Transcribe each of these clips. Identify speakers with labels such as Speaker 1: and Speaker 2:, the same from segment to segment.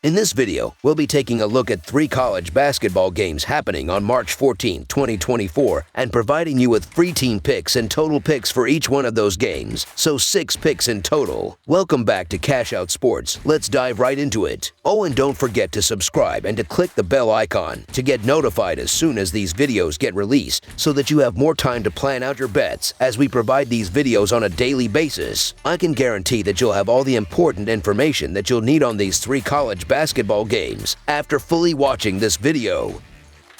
Speaker 1: In this video, we'll be taking a look at 3 college basketball games happening on March 14, 2024, and providing you with free team picks and total picks for each one of those games, so 6 picks in total. Welcome back to Cash Out Sports. Let's dive right into it. Oh, and don't forget to subscribe and to click the bell icon to get notified as soon as these videos get released, so that you have more time to plan out your bets as we provide these videos on a daily basis. I can guarantee that you'll have all the important information that you'll need on these 3 college basketball games after fully watching this video.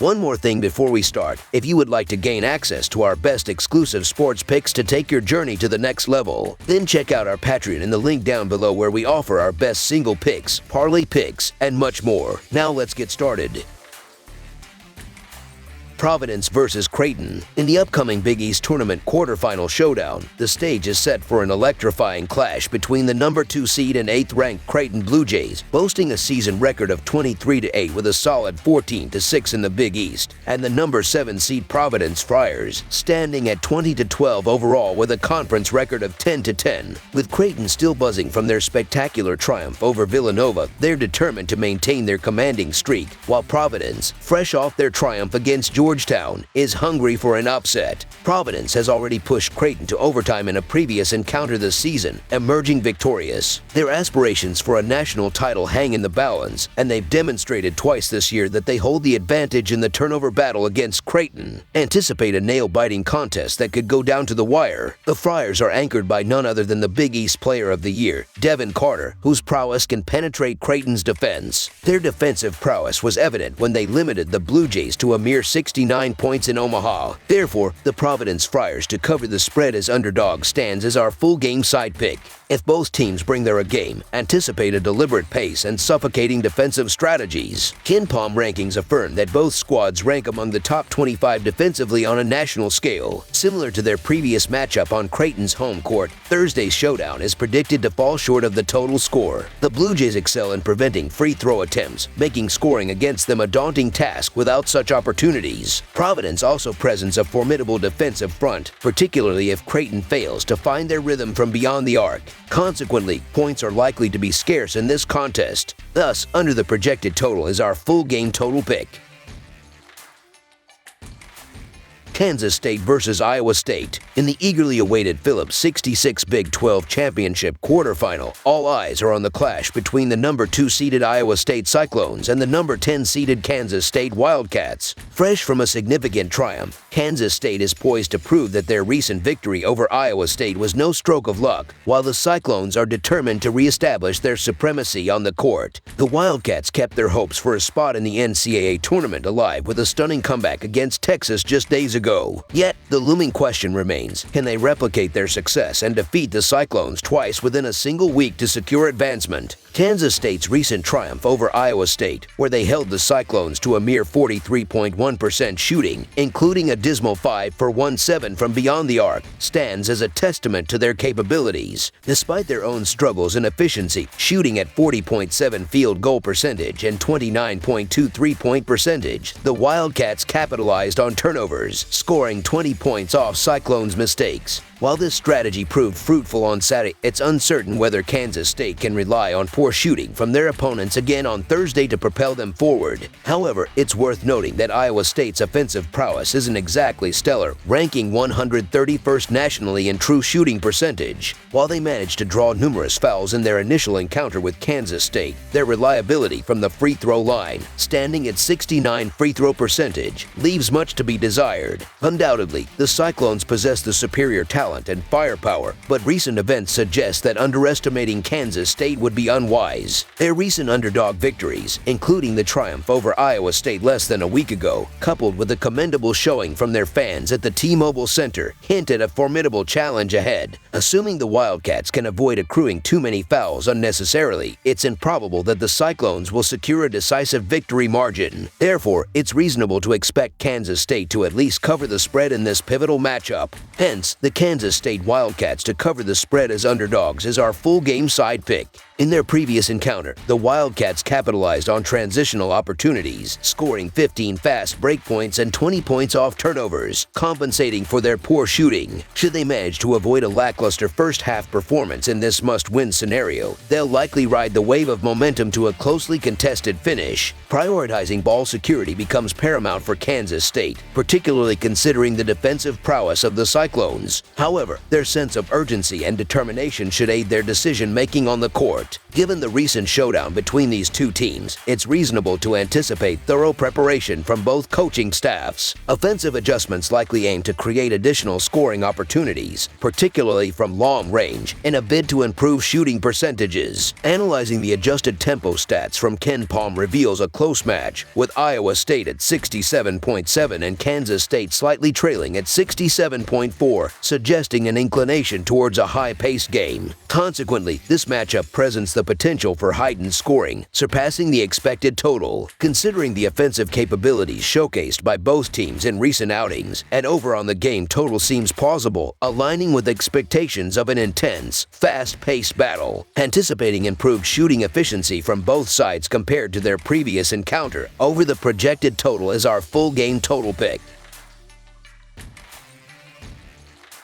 Speaker 1: One more thing before we start: if you would like to gain access to our best exclusive sports picks to take your journey to the next level, then check out our Patreon in the link down below, where we offer our best single picks, parlay picks, and much more. Now let's get started. Providence versus Creighton. In the upcoming Big East Tournament quarterfinal showdown, the stage is set for an electrifying clash between the number 2 seed and 8th-ranked Creighton Blue Jays, boasting a season record of 23-8 with a solid 14-6 in the Big East, and the number 7 seed Providence Friars, standing at 20-12 overall with a conference record of 10-10. With Creighton still buzzing from their spectacular triumph over Villanova, they're determined to maintain their commanding streak, while Providence, fresh off their triumph against Georgetown, is hungry for an upset. Providence has already pushed Creighton to overtime in a previous encounter this season, emerging victorious. Their aspirations for a national title hang in the balance, and they've demonstrated twice this year that they hold the advantage in the turnover battle against Creighton. Anticipate a nail-biting contest that could go down to the wire. The Friars are anchored by none other than the Big East Player of the Year, Devin Carter, whose prowess can penetrate Creighton's defense. Their defensive prowess was evident when they limited the Blue Jays to a mere 69 points in Omaha. Therefore, the Providence Friars to cover the spread as underdog stands as our full game side pick. If both teams bring their A game, anticipate a deliberate pace and suffocating defensive strategies. KenPom rankings affirm that both squads rank among the top 25 defensively on a national scale. Similar to their previous matchup on Creighton's home court, Thursday's showdown is predicted to fall short of the total score. The Blue Jays excel in preventing free throw attempts, making scoring against them a daunting task without such opportunities. Providence also presents a formidable defensive front, particularly if Creighton fails to find their rhythm from beyond the arc. Consequently, points are likely to be scarce in this contest. Thus, under the projected total is our full game total pick. Kansas State versus Iowa State. In the eagerly awaited Phillips 66 Big 12 Championship quarterfinal, all eyes are on the clash between the number 2 seeded Iowa State Cyclones and the number 10 seeded Kansas State Wildcats. Fresh from a significant triumph, Kansas State is poised to prove that their recent victory over Iowa State was no stroke of luck, while the Cyclones are determined to reestablish their supremacy on the court. The Wildcats kept their hopes for a spot in the NCAA tournament alive with a stunning comeback against Texas just days ago. Yet, the looming question remains: can they replicate their success and defeat the Cyclones twice within a single week to secure advancement? Kansas State's recent triumph over Iowa State, where they held the Cyclones to a mere 43.1% shooting, including a dismal 5 for 107 from beyond the arc, stands as a testament to their capabilities. Despite their own struggles in efficiency, shooting at 40.7 field goal percentage and 29.2 three-point percentage, the Wildcats capitalized on turnovers, scoring 20 points off Cyclones' mistakes. While this strategy proved fruitful on Saturday, it's uncertain whether Kansas State can rely on poor shooting from their opponents again on Thursday to propel them forward. However, it's worth noting that Iowa State's offensive prowess isn't exactly stellar, ranking 131st nationally in true shooting percentage. While they managed to draw numerous fouls in their initial encounter with Kansas State, their reliability from the free throw line, standing at 69 free throw percentage, leaves much to be desired. Undoubtedly, the Cyclones possess the superior talent and firepower, but recent events suggest that underestimating Kansas State would be unwise. Their recent underdog victories, including the triumph over Iowa State less than a week ago, coupled with a commendable showing from their fans at the T-Mobile Center, hint at a formidable challenge ahead. Assuming the Wildcats can avoid accruing too many fouls unnecessarily, it's improbable that the Cyclones will secure a decisive victory margin. Therefore, it's reasonable to expect Kansas State to at least cover the spread in this pivotal matchup. Hence, the Kansas State Wildcats to cover the spread as underdogs is our full game side pick. In their previous encounter, the Wildcats capitalized on transitional opportunities, scoring 15 fast break points and 20 points off turnovers, compensating for their poor shooting. Should they manage to avoid a lackluster first-half performance in this must-win scenario, they'll likely ride the wave of momentum to a closely contested finish. Prioritizing ball security becomes paramount for Kansas State, particularly considering the defensive prowess of the Cyclones. However, their sense of urgency and determination should aid their decision-making on the court. Given the recent showdown between these two teams, it's reasonable to anticipate thorough preparation from both coaching staffs. Offensive adjustments likely aim to create additional scoring opportunities, particularly from long range, in a bid to improve shooting percentages. Analyzing the adjusted tempo stats from Ken Palm reveals a close match, with Iowa State at 67.7 and Kansas State slightly trailing at 67.4, suggesting an inclination towards a high-paced game. Consequently, this matchup presents the potential for heightened scoring, surpassing the expected total. Considering the offensive capabilities showcased by both teams in recent outings, an over on the game total seems plausible, aligning with expectations of an intense, fast-paced battle. Anticipating improved shooting efficiency from both sides compared to their previous encounter, over the projected total is our full game total pick.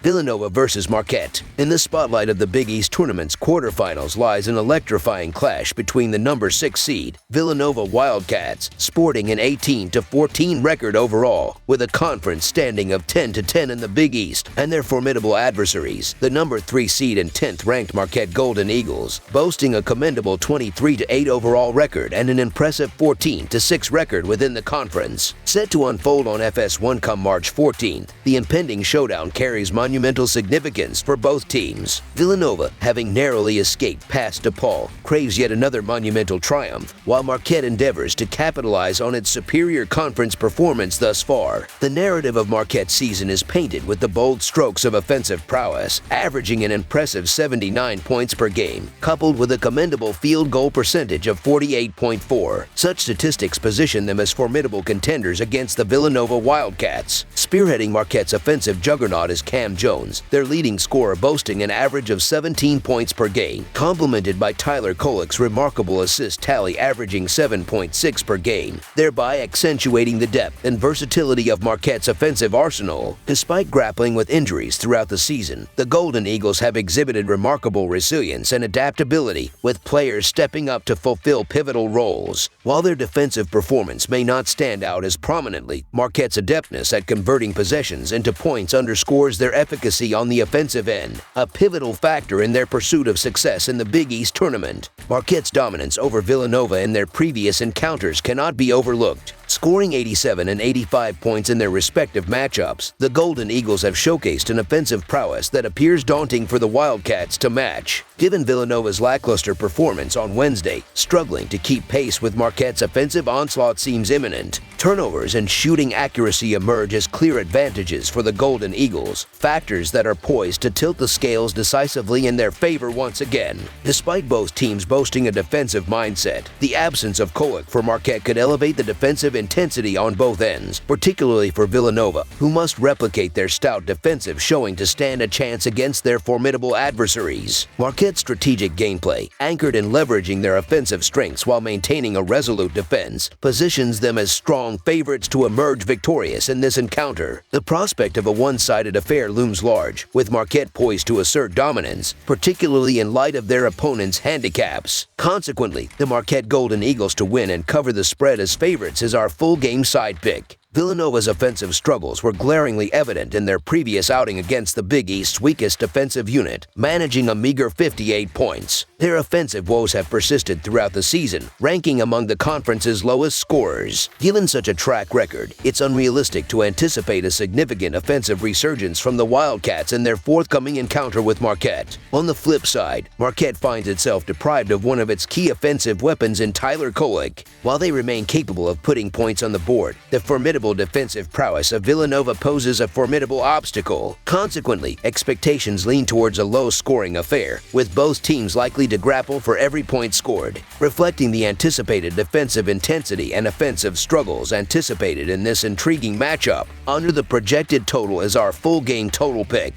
Speaker 1: Villanova versus Marquette. In the spotlight of the Big East Tournament's quarterfinals lies an electrifying clash between the number 6 seed, Villanova Wildcats, sporting an 18-14 record overall, with a conference standing of 10-10 in the Big East, and their formidable adversaries, the number 3 seed and 10th-ranked Marquette Golden Eagles, boasting a commendable 23-8 overall record and an impressive 14-6 record within the conference. Set to unfold on FS1 come March 14th, the impending showdown carries monumental significance for both teams. Villanova, having narrowly escaped past DePaul, craves yet another monumental triumph, while Marquette endeavors to capitalize on its superior conference performance thus far. The narrative of Marquette's season is painted with the bold strokes of offensive prowess, averaging an impressive 79 points per game, coupled with a commendable field goal percentage of 48.4. Such statistics position them as formidable contenders against the Villanova Wildcats. Spearheading Marquette's offensive juggernaut is Cam Jones, their leading scorer, boasting an average of 17 points per game, complemented by Tyler Kolek's remarkable assist tally averaging 7.6 per game, thereby accentuating the depth and versatility of Marquette's offensive arsenal. Despite grappling with injuries throughout the season, the Golden Eagles have exhibited remarkable resilience and adaptability, with players stepping up to fulfill pivotal roles. While their defensive performance may not stand out as prominently, Marquette's adeptness at converting possessions into points underscores their efficacy on the offensive end, a pivotal factor in their pursuit of success in the Big East Tournament. Marquette's dominance over Villanova in their previous encounters cannot be overlooked. Scoring 87 and 85 points in their respective matchups, the Golden Eagles have showcased an offensive prowess that appears daunting for the Wildcats to match. Given Villanova's lackluster performance on Wednesday, struggling to keep pace with Marquette's offensive onslaught seems imminent. Turnovers and shooting accuracy emerge as clear advantages for the Golden Eagles, factors that are poised to tilt the scales decisively in their favor once again. Despite both teams boasting a defensive mindset, the absence of Kolek for Marquette could elevate the defensive intensity on both ends, particularly for Villanova, who must replicate their stout defensive showing to stand a chance against their formidable adversaries. Marquette's strategic gameplay, anchored in leveraging their offensive strengths while maintaining a resolute defense, positions them as strong favorites to emerge victorious in this encounter. The prospect of a one-sided affair looms large, with Marquette poised to assert dominance, particularly in light of their opponent's handicaps. Consequently, the Marquette Golden Eagles to win and cover the spread as favorites is our full game side pick. Villanova's offensive struggles were glaringly evident in their previous outing against the Big East's weakest defensive unit, managing a meager 58 points. Their offensive woes have persisted throughout the season, ranking among the conference's lowest scorers. Given such a track record, it's unrealistic to anticipate a significant offensive resurgence from the Wildcats in their forthcoming encounter with Marquette. On the flip side, Marquette finds itself deprived of one of its key offensive weapons in Tyler Kolek. While they remain capable of putting points on the board, the formidable defensive prowess of Villanova poses a formidable obstacle. Consequently, expectations lean towards a low-scoring affair, with both teams likely to grapple for every point scored, reflecting the anticipated defensive intensity and offensive struggles anticipated in this intriguing matchup. Under the projected total is our full game total pick.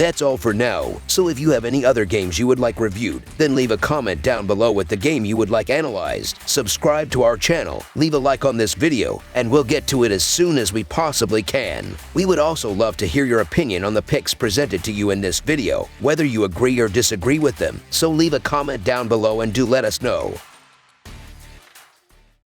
Speaker 1: That's all for now, so if you have any other games you would like reviewed, then leave a comment down below with the game you would like analyzed. Subscribe to our channel, leave a like on this video, and we'll get to it as soon as we possibly can. We would also love to hear your opinion on the picks presented to you in this video, whether you agree or disagree with them, so leave a comment down below and do let us know.